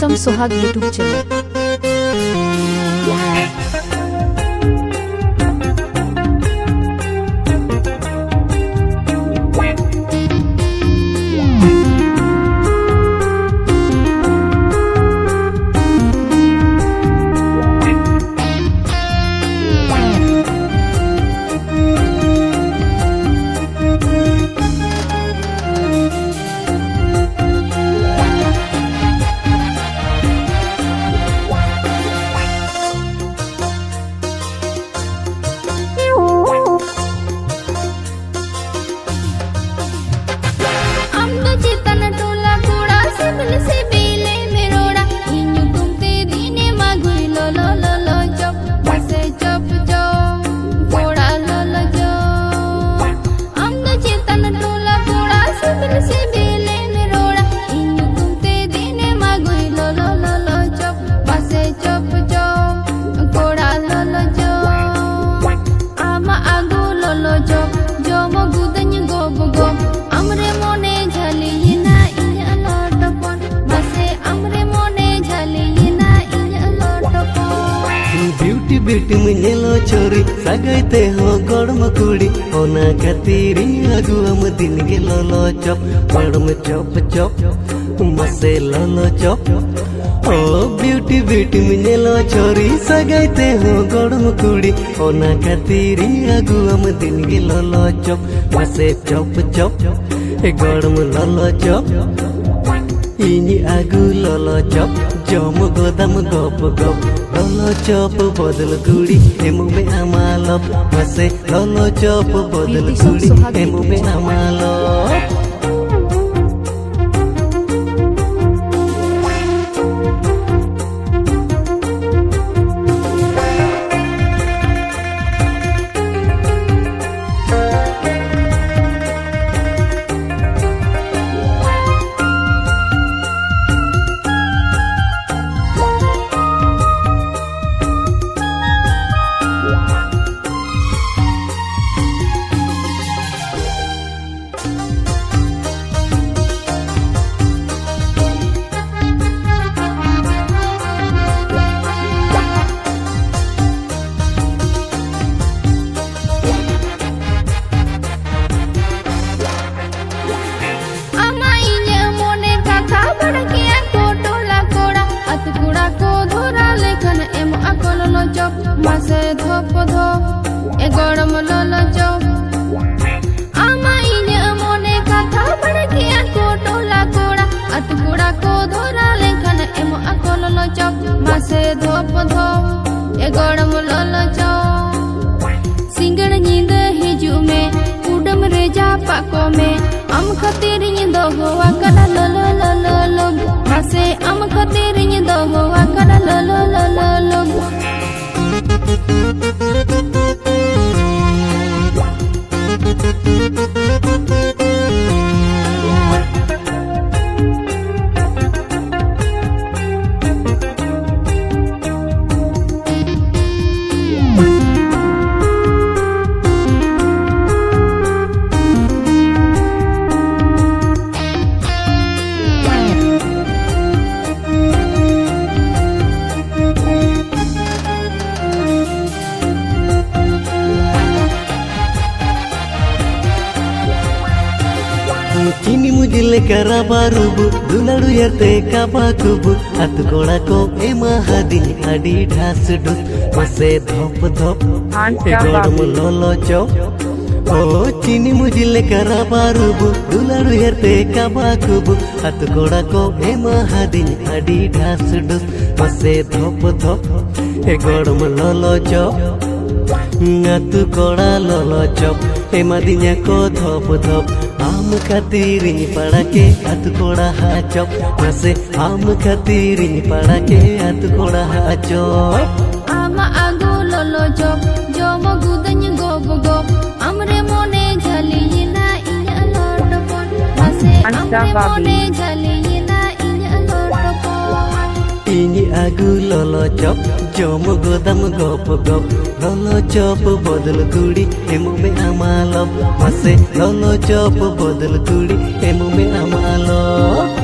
Song Sohag YouTube channel. Bit मिलो छोरी सगाइते हो गड़म कुड़ी ओना खातिर आगु हम दिन के लो चप गड़म चप चप मसे लो चप ओ ब्यूटी बिट मिलो छोरी सगाइते हो गड़म कुड़ी ओना खातिर आगु हम दिन के लो चप मसे चप चप गड़म लो चप इनी आगु लो चप जम गोदाम गप गप ललो चप बदल कुड़ी एमु में आमालप मसे ललो चप बदल कुड़ी एमु में आमालप मासे धोप धोप गरम ललो चप आमा इने मोने कथा बड़किया को टोला कोड़ा अतकुड़ा को धोरा लेखन एमो आको ललो चप मासे धोप धोप गरम ललो चप सिंगड़ नींद हिजू में उडम रेजा पाको में आम खातिर नींद होवा कला ललो ललो लो मासे आम खातिर नींद होवा कला ललो ललो लो चीनी मुझे कराबा रूबू दुलाड़ू यते काबा कुबू अत कोड़ा को एमा हदी अडी ढास डू मसे धोप धोप गड़म लोलो चप ओ चीनी मुझे कराबा रूबू दुलाड़ू यते काबा कुबू अत कोड़ा को एमा हदी अडी ढास डू मसे धोप धोप गड़म लोलो चप अत कोड़ा लोलो चप एमा दिन्या को धोप धोप आम खातिर पड़ा के हाथ कोड़ा चप मसे आम खातिर पड़ा के हाथ कोड़ा चप आमा आगो ललो चप जम गुदन गोब गोब हमरे मोने झली ना इया लटपन मसे हमरे मोने झली ना इया लटपन इनी आगु ललो चप जम गोदाम गप गप ललो चप बदल कुड़ी एमु में आमालप मसे ललो चप बदल कुड़ी एमु में आमालप